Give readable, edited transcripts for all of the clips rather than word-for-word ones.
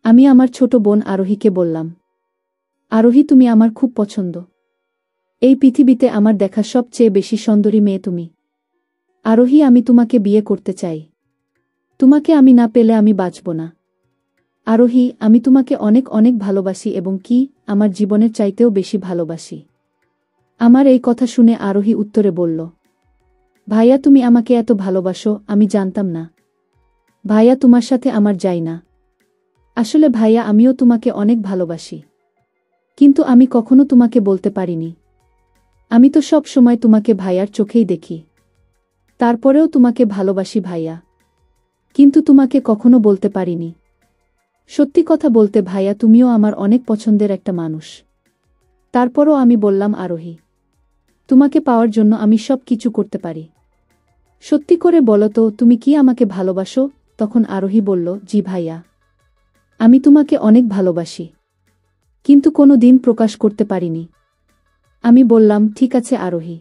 আমি আমার ছোট বোন আরোহীকে বললাম, আরোহী, তুমি আমার খুব পছন্দ। এই পৃথিবীতে আমার দেখা সবচেয়ে বেশি সুন্দরী মেয়ে তুমি। আরোহী, আমি তোমাকে বিয়ে করতে চাই। তোমাকে আমি না পেলে আমি বাঁচব না। আরোহী, আমি তোমাকে অনেক অনেক ভালোবাসি এবং কি, আমার জীবনের চাইতেও বেশি ভালোবাসি। আমার এই কথা শুনে আরোহী উত্তরে বলল, ভাইয়া, তুমি আমাকে এত ভালোবাসো, আমি জানতাম না। ভাইয়া, তোমার সাথে আমার যাই না। আসলে ভাইয়া, আমিও তোমাকে অনেক ভালোবাসি। কিন্তু আমি কখনো তোমাকে বলতে পারিনি। আমি তো সব সময় তোমাকে ভাইয়ার চোখেই দেখি। তারপরেও তোমাকে ভালোবাসি ভাইয়া। কিন্তু তোমাকে কখনো বলতে পারিনি। সত্যি কথা বলতে ভাইয়া, তুমিও আমার অনেক পছন্দের একটা মানুষ। তারপরও আমি বললাম, আরোহী, তোমাকে পাওয়ার জন্য আমি সব কিছু করতে পারি। সত্যি করে বলো তো, তুমি কি আমাকে ভালোবাসো? তখন আরোহী বলল, জি ভাইয়া, আমি তোমাকে অনেক ভালোবাসি। কিন্তু কোনো দিন প্রকাশ করতে পারিনি। আমি বললাম, ঠিক আছে আরোহী,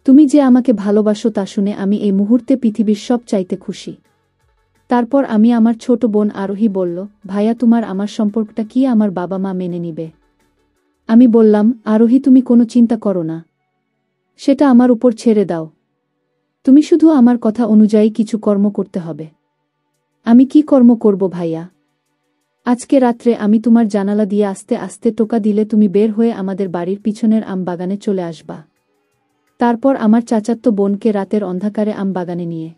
তুমি যে আমাকে ভালোবাসো তা শুনে আমি এই মুহূর্তে পৃথিবীর সব চাইতে খুশি। তারপর আমি আমার ছোট বোন আরোহী বলল, ভাইয়া, তোমার আমার সম্পর্কটা কি আমার বাবা মা মেনে নিবে? আমি বললাম, আরোহী, তুমি কোনো চিন্তা করো না। সেটা আমার উপর ছেড়ে দাও। তুমি শুধু আমার কথা অনুযায়ী কিছু কর্ম করতে হবে। আমি কি কর্ম করব ভাইয়া? আজকে রাত্রে আমি তোমার জানালা দিয়ে আস্তে আস্তে টোকা দিলে তুমি বের হয়ে আমাদের বাড়ির পিছনের আম বাগানে চলে আসবা। তারপর আমার চাচাতো বোনকে রাতের অন্ধকারে আম বাগানে নিয়ে।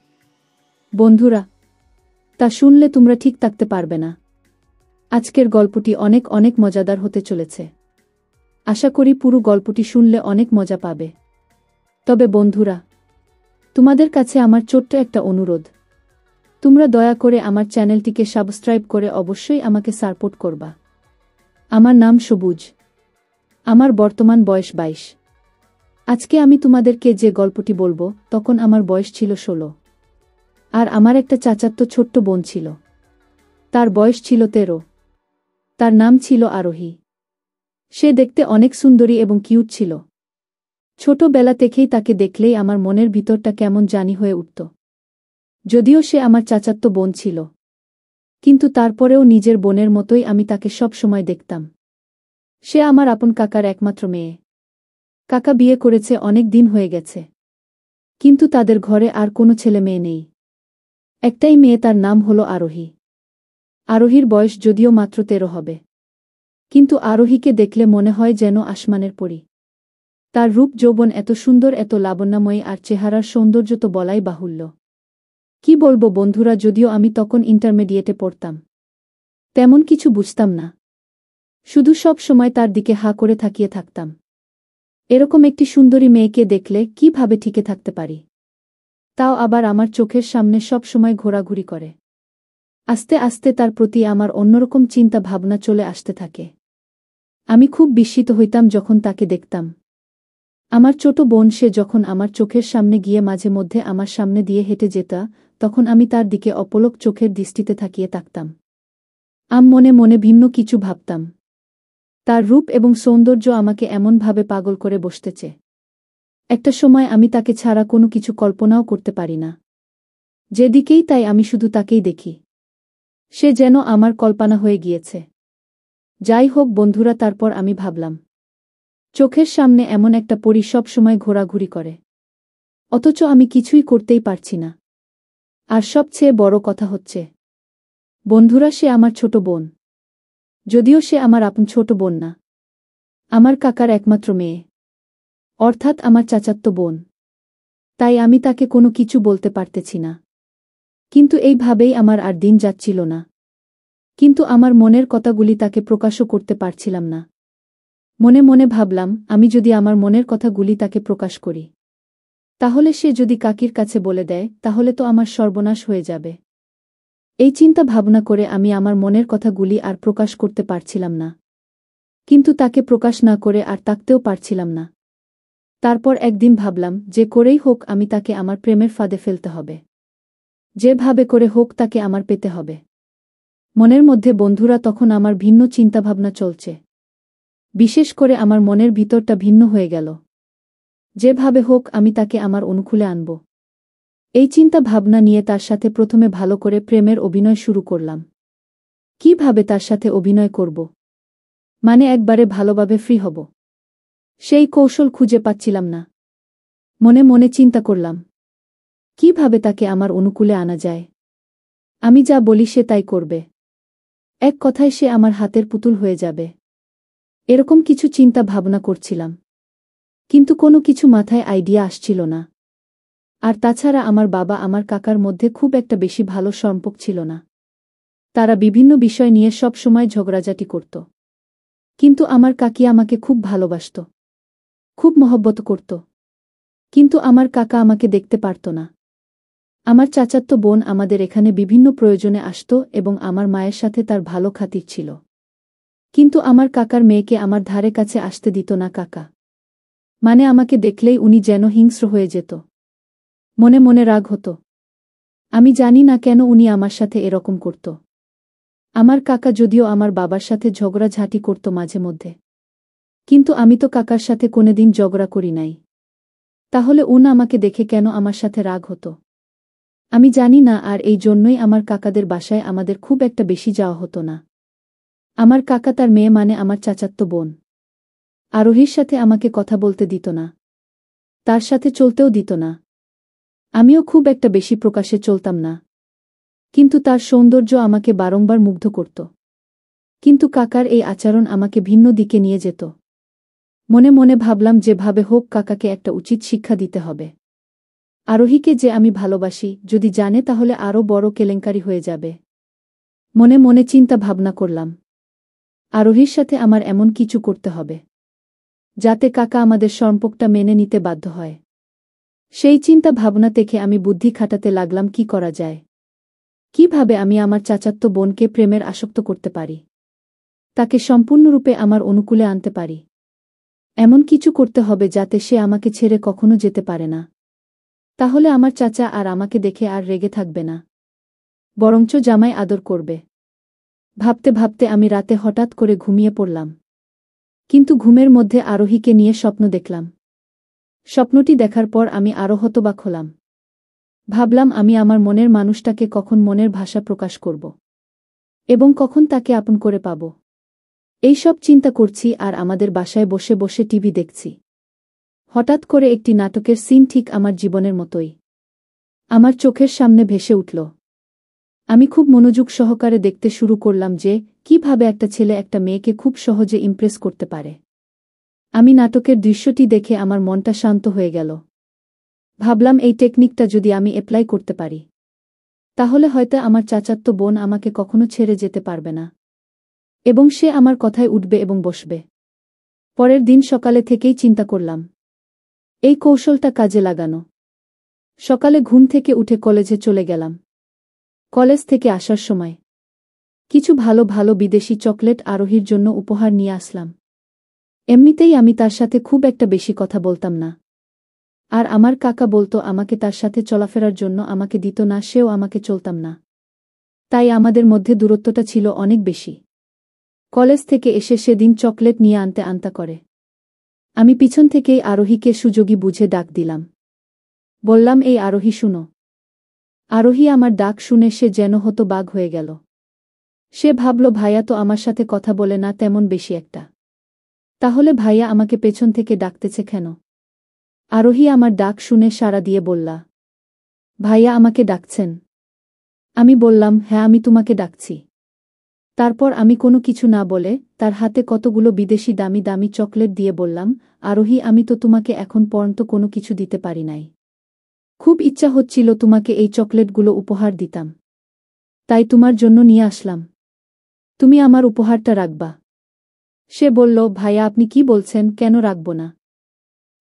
বন্ধুরা, তা শুনলে তোমরা ঠিক থাকতে পারবে না। আজকের গল্পটি অনেক অনেক মজাদার হতে চলেছে। আশা করি পুরো গল্পটি শুনলে অনেক মজা পাবে। তবে বন্ধুরা, তোমাদের কাছে আমার ছোট্ট একটা অনুরোধ। তোমরা দয়া করে আমার চ্যানেলটিকে সাবস্ক্রাইব করে অবশ্যই আমাকে সাপোর্ট করবা। আমার নাম সবুজ। আমার বর্তমান বয়স 22। আজকে আমি তোমাদেরকে যে গল্পটি বলবো, তখন আমার বয়স ছিল 16। আর আমার একটা চাচাতো ছোট্ট বোন ছিল। তার বয়স ছিল 13। তার নাম ছিল আরোহী। সে দেখতে অনেক সুন্দরী এবং কিউট ছিল। ছোটবেলা থেকেই তাকে দেখলেই আমার মনের ভিতরটা কেমন জানি হয়ে উঠত। যদিও সে আমার চাচাতো বোন ছিল, কিন্তু তারপরেও নিজের বোনের মতোই আমি তাকে সব সময় দেখতাম। সে আমার আপন কাকার একমাত্র মেয়ে। কাকা বিয়ে করেছে, অনেক দিন হয়ে গেছে। কিন্তু তাদের ঘরে আর কোনো ছেলে মেয়ে নেই। একটাই মেয়ে, তার নাম হলো আরোহী। আরোহীর বয়স যদিও মাত্র 13 হবে। কিন্তু আরোহীকে দেখলে মনে হয় যেন আসমানের পরী। তার রূপ যৌবন এত সুন্দর, এত লাবণ্যময়ী, আর চেহারার সৌন্দর্য তো বলাই বাহুল্য। কি বলবো বন্ধুরা, যদিও আমি তখন ইন্টারমিডিয়েটে পড়তাম, তেমন কিছু বুঝতাম না। শুধু সব সময় তার দিকে হা করে তাকিয়ে থাকতাম। এরকম একটি সুন্দরী মেয়েকে দেখলে কিভাবে টিকে থাকতে পারি? তাও আবার আমার চোখের সামনে সব সময় ঘোরাঘুরি করে। আস্তে আস্তে তার প্রতি আমার অন্যরকম চিন্তা ভাবনা চলে আসতে থাকে। আমি খুব বিস্মিত হইতাম যখন তাকে দেখতাম। আমার ছোট বোন, সে যখন আমার চোখের সামনে গিয়ে মাঝে মধ্যে আমার সামনে দিয়ে হেঁটে যেত, তখন আমি তার দিকে অপলক চোখের দৃষ্টিতে তাকিয়ে থাকতাম। মনে মনে ভিন্ন কিছু ভাবতাম। তার রূপ এবং সৌন্দর্য আমাকে এমনভাবে পাগল করে বসতেছে। একটা সময় আমি তাকে ছাড়া কোনো কিছু কল্পনাও করতে পারি না। যেদিকেই তাই আমি শুধু তাকেই দেখি। সে যেন আমার কল্পনা হয়ে গিয়েছে। যাই হোক বন্ধুরা, তারপর আমি ভাবলাম, চোখের সামনে এমন একটা পরী সব সময় ঘোরাঘুরি করে, অথচ আমি কিছুই করতেই পারছি না। আর সবচেয়ে বড় কথা হচ্ছে, বন্ধুরা, সে আমার ছোট বোন। যদিও সে আমার আপন ছোট বোন না, আমার কাকার একমাত্র মেয়ে, অর্থাৎ আমার চাচাতো বোন। তাই আমি তাকে কোনো কিছু বলতে পারতেছি না। কিন্তু এইভাবেই আমার আর দিন যাচ্ছিল না। কিন্তু আমার মনের কথাগুলি তাকে প্রকাশও করতে পারছিলাম না। মনে মনে ভাবলাম, আমি যদি আমার মনের কথাগুলি তাকে প্রকাশ করি, তাহলে সে যদি কাকির কাছে বলে দেয়, তাহলে তো আমার সর্বনাশ হয়ে যাবে। এই চিন্তা ভাবনা করে আমি আমার মনের কথাগুলি আর প্রকাশ করতে পারছিলাম না। কিন্তু তাকে প্রকাশ না করে আর থাকতেও পারছিলাম না। তারপর একদিন ভাবলাম, যে করেই হোক আমি তাকে আমার প্রেমের ফাঁদে ফেলতে হবে। যেভাবে করে হোক তাকে আমার পেতে হবে। মনের মধ্যে বন্ধুরা তখন আমার ভিন্ন চিন্তাভাবনা চলছে। বিশেষ করে আমার মনের ভিতরটা ভিন্ন হয়ে গেল। যেভাবে হোক আমি তাকে আমার অনুকূলে আনব। এই চিন্তা ভাবনা নিয়ে তার সাথে প্রথমে ভালো করে প্রেমের অভিনয় শুরু করলাম। কিভাবে তার সাথে অভিনয় করব? মানে একবারে ভালোভাবে ফ্রি হব। সেই কৌশল খুঁজে পাচ্ছিলাম না। মনে মনে চিন্তা করলাম, কিভাবে তাকে আমার অনুকূলে আনা যায়। আমি যা বলি সে তাই করবে। এক কথায় সে আমার হাতের পুতুল হয়ে যাবে। এরকম কিছু চিন্তা ভাবনা করছিলাম, কিন্তু কোনো কিছু মাথায় আইডিয়া আসছিল না। আর তাছাড়া আমার বাবা আমার কাকার মধ্যে খুব একটা বেশি ভালো সম্পর্ক ছিল না। তারা বিভিন্ন বিষয় নিয়ে সব সময় ঝগড়াঝাটি করত। কিন্তু আমার কাকি আমাকে খুব ভালোবাসত, খুব মহব্বত করত। কিন্তু আমার কাকা আমাকে দেখতে পারত না। আমার চাচাতো বোন আমাদের এখানে বিভিন্ন প্রয়োজনে আসত এবং আমার মায়ের সাথে তার ভালো খাতির ছিল। কিন্তু আমার কাকার মেয়েকে আমার ধারে কাছে আসতে দিত না কাকা। মানে আমাকে দেখলেই উনি যেন হিংস্র হয়ে যেত। মনে মনে রাগ হতো। আমি জানি না কেন উনি আমার সাথে এরকম করত। আমার কাকা যদিও আমার বাবার সাথে ঝগড়াঝাটি করত মাঝে মধ্যে, কিন্তু আমি তো কাকার সাথে কোনোদিন ঝগড়া করি নাই। তাহলে আমাকে দেখে কেন আমার সাথে রাগ হতো? আমি জানি না। আর এই জন্যই আমার কাকাদের বাসায় আমাদের খুব একটা বেশি যাওয়া হতো না। আমার কাকা তার মেয়ে মানে আমার চাচাতো বোন আরোহীর সাথে আমাকে কথা বলতে দিত না, তার সাথে চলতেও দিত না। আমিও খুব একটা বেশি প্রকাশে চলতাম না, কিন্তু তার সৌন্দর্য আমাকে বারংবার মুগ্ধ করত। কিন্তু কাকার এই আচরণ আমাকে ভিন্ন দিকে নিয়ে যেত। মনে মনে ভাবলাম যেভাবে হোক কাকাকে একটা উচিত শিক্ষা দিতে হবে। আরোহীকে যে আমি ভালোবাসি যদি জানে তাহলে আরও বড় কেলেঙ্কারি হয়ে যাবে। মনে মনে চিন্তা ভাবনা করলাম, আরোহীর সাথে আমার এমন কিছু করতে হবে যাতে কাকা আমাদের সম্পর্কটা মেনে নিতে বাধ্য হয়। সেই চিন্তা ভাবনা থেকে আমি বুদ্ধি খাটাতে লাগলাম কি করা যায়, কিভাবে আমি আমার চাচাতো বোনকে প্রেমের আসক্ত করতে পারি, তাকে সম্পূর্ণরূপে আমার অনুকূলে আনতে পারি। এমন কিছু করতে হবে যাতে সে আমাকে ছেড়ে কখনো যেতে পারে না। তাহলে আমার চাচা আর আমাকে দেখে আর রেগে থাকবে না, বরঞ্চ জামাই আদর করবে। ভাবতে ভাবতে আমি রাতে হঠাৎ করে ঘুমিয়ে পড়লাম। কিন্তু ঘুমের মধ্যে আরোহীকে নিয়ে স্বপ্ন দেখলাম। স্বপ্নটি দেখার পর আমি আরো হতবাক হলাম। ভাবলাম আমি আমার মনের মানুষটাকে কখন মনের ভাষা প্রকাশ করব এবং কখন তাকে আপন করে পাব। এই সব চিন্তা করছি আর আমাদের বাসায় বসে বসে টিভি দেখছি। হঠাৎ করে একটি নাটকের সিন ঠিক আমার জীবনের মতোই আমার চোখের সামনে ভেসে উঠল। আমি খুব মনোযোগ সহকারে দেখতে শুরু করলাম যে কিভাবে একটা ছেলে একটা মেয়েকে খুব সহজে ইমপ্রেস করতে পারে। আমি নাটকের দৃশ্যটি দেখে আমার মনটা শান্ত হয়ে গেল। ভাবলাম এই টেকনিকটা যদি আমি অ্যাপ্লাই করতে পারি, তাহলে হয়তো আমার চাচাতো বোন আমাকে কখনো ছেড়ে যেতে পারবে না এবং সে আমার কথায় উঠবে এবং বসবে। পরের দিন সকালে থেকেই চিন্তা করলাম এই কৌশলটা কাজে লাগানো। সকালে ঘুম থেকে উঠে কলেজে চলে গেলাম। কলেজ থেকে আসার সময় কিছু ভালো ভালো বিদেশি চকলেট আরোহীর জন্য উপহার নিয়ে আসলাম। এমনিতেই আমি তার সাথে খুব একটা বেশি কথা বলতাম না, আর আমার কাকা বলতো আমাকে তার সাথে চলাফেরার জন্য আমাকে দিত না, সেও আমাকে চলতাম না। তাই আমাদের মধ্যে দূরত্বটা ছিল অনেক বেশি। কলেজ থেকে এসে সেদিন চকলেট নিয়ে আনতে আনতা করে আমি পিছন থেকেই আরোহীকে সুযোগী বুঝে ডাক দিলাম। বললাম, এই আরোহী শুনো। আরোহী আমার ডাক শুনে সে যেন হতবাক হয়ে গেল। সে ভাবল ভাইয়া তো আমার সাথে কথা বলে না তেমন বেশি একটা, তাহলে ভাইয়া আমাকে পেছন থেকে ডাকতেছে কেন? আরোহী আমার ডাক শুনে সাড়া দিয়ে বললা, ভাইয়া আমাকে ডাকছেন? আমি বললাম, হ্যাঁ আমি তোমাকে ডাকছি। তারপর আমি কোনো কিছু না বলে তার হাতে কতগুলো বিদেশি দামি দামি চকলেট দিয়ে বললাম, আরোহী আমি তো তোমাকে এখন পর্যন্ত কোনো কিছু দিতে পারি নাই। খুব ইচ্ছা হচ্ছিল তোমাকে এই চকলেটগুলো উপহার দিতাম, তাই তোমার জন্য নিয়ে আসলাম। তুমি আমার উপহারটা রাখবা? সে বলল, ভাইয়া আপনি কি বলছেন, কেন রাখব না?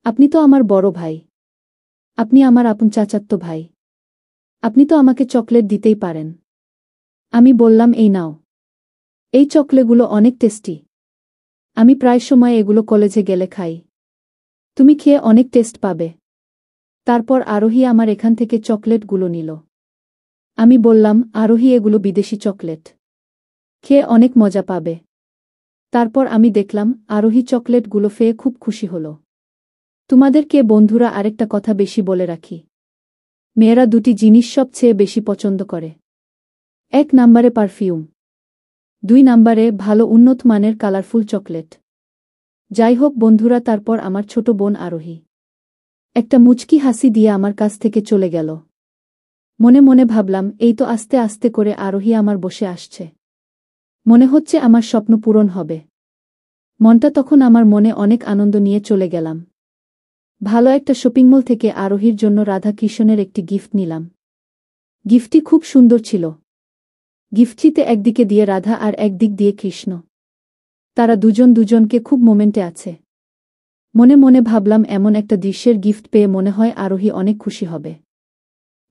আপনি তো আমার বড় ভাই, আপনি আমার আপন চাচাতো ভাই, আপনি তো আমাকে চকলেট দিতেই পারেন। আমি বললাম, এই নাও, এই চকলেটগুলো অনেক টেস্টি, আমি প্রায় সময় এগুলো কলেজে গেলে খাই, তুমি খেয়ে অনেক টেস্ট পাবে। তারপর আরোহী আমার এখান থেকে চকলেটগুলো নিল। আমি বললাম, আরোহী এগুলো বিদেশি চকলেট, খেয়ে অনেক মজা পাবে। তারপর আমি দেখলাম আরোহী চকলেটগুলো পেয়ে খুব খুশি হল। তোমাদেরকে বন্ধুরা আরেকটা কথা বেশি বলে রাখি, মেয়েরা দুটি জিনিস সবচেয়ে বেশি পছন্দ করে। এক নম্বরে পারফিউম। 2 নম্বরে ভালো উন্নত মানের কালারফুল চকলেট। যাই হোক বন্ধুরা, তারপর আমার ছোট বোন আরোহী একটা মুচকি হাসি দিয়ে আমার কাছ থেকে চলে গেল। মনে মনে ভাবলাম, এই তো আস্তে আস্তে করে আরোহী আমার বসে আসছে। মনে হচ্ছে আমার স্বপ্ন পূরণ হবে। মনটা তখন আমার মনে অনেক আনন্দ নিয়ে চলে গেলাম। ভালো একটা শপিং মল থেকে আরোহীর জন্য রাধা কৃষ্ণের একটি গিফট নিলাম। গিফটটি খুব সুন্দর ছিল। গিফটটিতে একদিকে দিয়ে রাধা আর একদিক দিয়ে কৃষ্ণ। তারা দুজন দুজনকে খুব মোমেন্টে আছে। মনে মনে ভাবলাম, এমন একটা দৃশ্যের গিফট পেয়ে মনে হয় আরোহী অনেক খুশি হবে।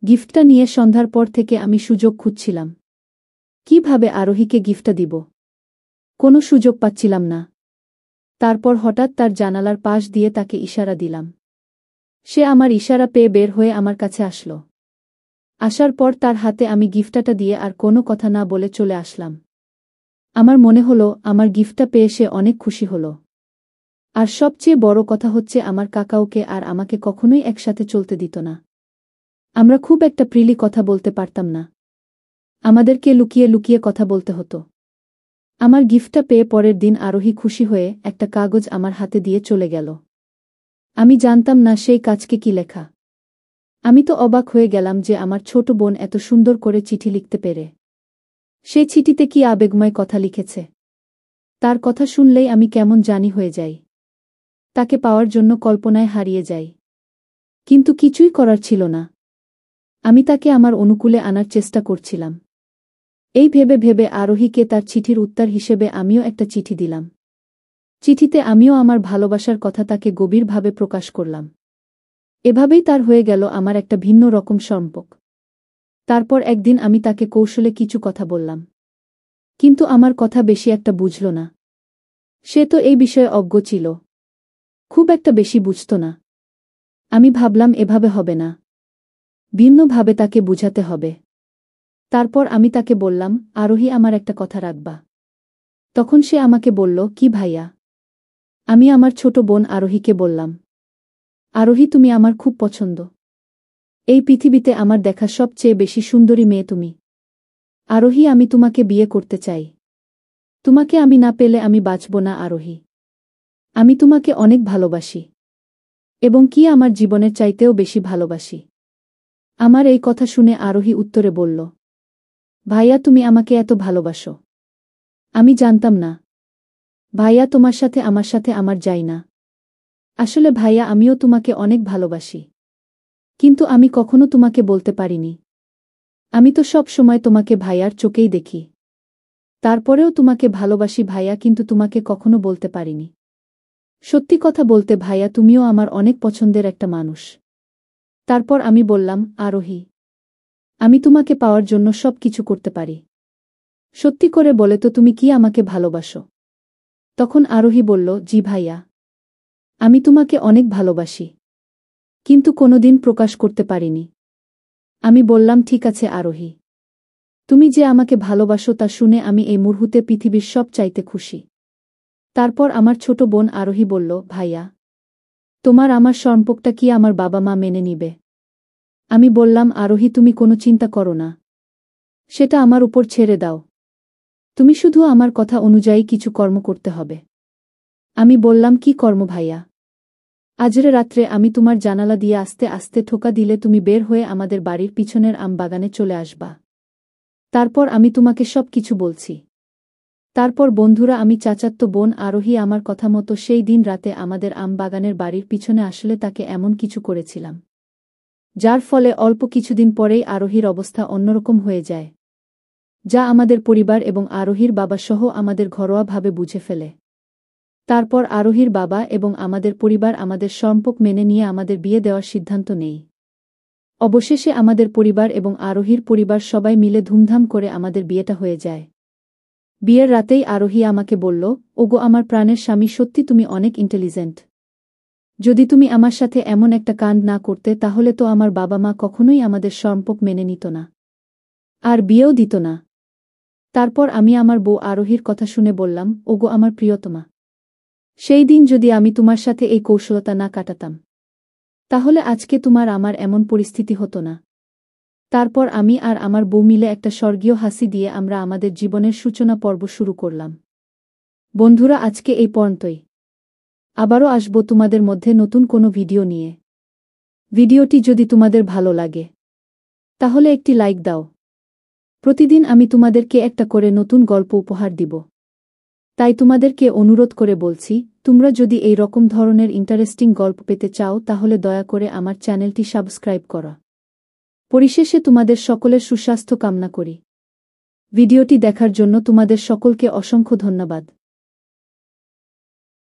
গিফটটা নিয়ে সন্ধ্যার পর থেকে আমি সুযোগ খুঁজছিলাম। কিভাবে আরোহীকে গিফটটা দিব, কোনো সুযোগ পাচ্ছিলাম না। তারপর হঠাৎ তার জানালার পাশ দিয়ে তাকে ইশারা দিলাম। সে আমার ইশারা পেয়ে বের হয়ে আমার কাছে আসলো। আসার পর তার হাতে আমি গিফটটা দিয়ে আর কোনো কথা না বলে চলে আসলাম। আমার মনে হলো আমার গিফটটা পেয়ে সে অনেক খুশি হলো। আর সবচেয়ে বড় কথা হচ্ছে, আমার কাকাওকে আর আমাকে কখনোই একসাথে চলতে দিত না। আমরা খুব একটা ফ্রিলি কথা বলতে পারতাম না। আমাদেরকে লুকিয়ে লুকিয়ে কথা বলতে হতো। আমার গিফটটা পেয়ে পরের দিন আরোহী খুশি হয়ে একটা কাগজ আমার হাতে দিয়ে চলে গেল। আমি জানতাম না সেই কাজকে কি লেখা। আমি তো অবাক হয়ে গেলাম যে আমার ছোট বোন এত সুন্দর করে চিঠি লিখতে পেরে। সেই চিঠিতে কি আবেগময় কথা লিখেছে! তার কথা শুনলেই আমি কেমন জানি হয়ে যাই। তাকে পাওয়ার জন্য কল্পনায় হারিয়ে যাই। কিন্তু কিছুই করার ছিল না। আমি তাকে আমার অনুকূলে আনার চেষ্টা করছিলাম। এই ভেবে ভেবে আরোহীকে তার চিঠির উত্তর হিসেবে আমিও একটা চিঠি দিলাম। চিঠিতে আমিও আমার ভালোবাসার কথা তাকে গভীরভাবে প্রকাশ করলাম। এভাবেই তার হয়ে গেল আমার একটা ভিন্ন রকম সম্পর্ক। তারপর একদিন আমি তাকে কৌশলে কিছু কথা বললাম। কিন্তু আমার কথা বেশি একটা বুঝল না। সে তো এই বিষয়ে অজ্ঞ ছিল। খুব একটা বেশি বুঝত না। আমি ভাবলাম এভাবে হবে না। ভিন্নভাবে তাকে বুঝাতে হবে। তারপর আমি তাকে বললাম, আরোহী, আমার একটা কথা রাখবা। তখন সে আমাকে বলল, কি ভাইয়া? আমি আমার ছোট বোন আরোহীকে বললাম, আরোহী, তুমি আমার খুব পছন্দ। এই পৃথিবীতে আমার দেখা সবচেয়ে বেশি সুন্দরী মেয়ে তুমি। আরোহী, আমি তোমাকে বিয়ে করতে চাই। তোমাকে আমি না পেলে আমি বাঁচব না আরোহী। আমি তোমাকে অনেক ভালোবাসি। এবং কি আমার জীবনের চাইতেও বেশি ভালোবাসি। আমার এই কথা শুনে আরোহী উত্তরে বলল, ভাইয়া, তুমি আমাকে এত ভালোবাসো? আমি জানতাম না। ভাইয়া, তোমার সাথে আমার যাই না। আসলে ভাইয়া, আমিও তোমাকে অনেক ভালোবাসি। কিন্তু আমি কখনো তোমাকে বলতে পারিনি। আমি তো সব সময় তোমাকে ভাইয়ার চোখেই দেখি। তারপরেও তোমাকে ভালোবাসি ভাইয়া, কিন্তু তোমাকে কখনো বলতে পারিনি। সত্যি কথা বলতে ভাইয়া, তুমিও আমার অনেক পছন্দের একটা মানুষ। তারপর আমি বললাম, আরোহী, আমি তোমাকে পাওয়ার জন্য সব কিছু করতে পারি। সত্যি করে বলে তো, তুমি কি আমাকে ভালোবাসো? তখন আরোহী বলল, জি ভাইয়া, আমি তোমাকে অনেক ভালোবাসি। কিন্তু কোনোদিন প্রকাশ করতে পারিনি। আমি বললাম, ঠিক আছে আরোহী, তুমি যে আমাকে ভালোবাসো তা শুনে আমি এই মুহূর্তে পৃথিবীর সব চাইতে খুশি। তারপর আমার ছোট বোন আরোহী বলল, ভাইয়া, তোমার আমার সম্পর্কটা কি আমার বাবা মা মেনে নিবে? আমি বললাম, আরোহী, তুমি কোনো চিন্তা করো না। সেটা আমার উপর ছেড়ে দাও। তুমি শুধু আমার কথা অনুযায়ী কিছু কর্ম করতে হবে। আমি বললাম, কি কর্ম ভাইয়া? আজরে রাত্রে আমি তোমার জানালা দিয়ে আস্তে আস্তে ঠোকা দিলে তুমি বের হয়ে আমাদের বাড়ির পিছনের আম বাগানে চলে আসবা। তারপর আমি তোমাকে সব কিছু বলছি। তারপর বন্ধুরা, আমি চাচাতো বোন আরোহী আমার কথা মতো সেই দিন রাতে আমাদের আম বাগানের বাড়ির পিছনে আসলে তাকে এমন কিছু করেছিলাম, যার ফলে অল্প কিছুদিন পরেই আরোহীর অবস্থা অন্যরকম হয়ে যায়, যা আমাদের পরিবার এবং আরোহীর বাবা সহ আমাদের ঘরোয়াভাবে বুঝে ফেলে। তারপর আরোহীর বাবা এবং আমাদের পরিবার আমাদের সম্পর্ক মেনে নিয়ে আমাদের বিয়ে দেওয়ার সিদ্ধান্ত নেই। অবশেষে আমাদের পরিবার এবং আরোহীর পরিবার সবাই মিলে ধুমধাম করে আমাদের বিয়েটা হয়ে যায়। বিয়ের রাতেই আরোহী আমাকে বলল, ওগো আমার প্রাণের স্বামী, সত্যি তুমি অনেক ইন্টেলিজেন্ট। যদি তুমি আমার সাথে এমন একটা কাণ্ড না করতে তাহলে তো আমার বাবা মা কখনোই আমাদের সম্পর্ক মেনে নিত না, আর বিয়েও দিত না। তারপর আমি আমার বউ আরোহীর কথা শুনে বললাম, ওগো আমার প্রিয়তমা, সেই দিন যদি আমি তোমার সাথে এই কৌশলতা না কাটাতাম, তাহলে আজকে তোমার আমার এমন পরিস্থিতি হতো না। তারপর আমি আর আমার বউ মিলে একটা স্বর্গীয় হাসি দিয়ে আমরা আমাদের জীবনের সূচনা পর্ব শুরু করলাম। বন্ধুরা, আজকে এই পর্যন্তই। আবারও আসব তোমাদের মধ্যে নতুন কোনো ভিডিও নিয়ে। ভিডিওটি যদি তোমাদের ভালো লাগে তাহলে একটি লাইক দাও। প্রতিদিন আমি তোমাদেরকে একটা করে নতুন গল্প উপহার দিব। তাই তোমাদেরকে অনুরোধ করে বলছি, তোমরা যদি এই রকম ধরনের ইন্টারেস্টিং গল্প পেতে চাও তাহলে দয়া করে আমার চ্যানেলটি সাবস্ক্রাইব করো। পরিশেষে তোমাদের সকলের সুস্বাস্থ্য কামনা করি। ভিডিওটি দেখার জন্য তোমাদের সকলকে অসংখ্য ধন্যবাদ।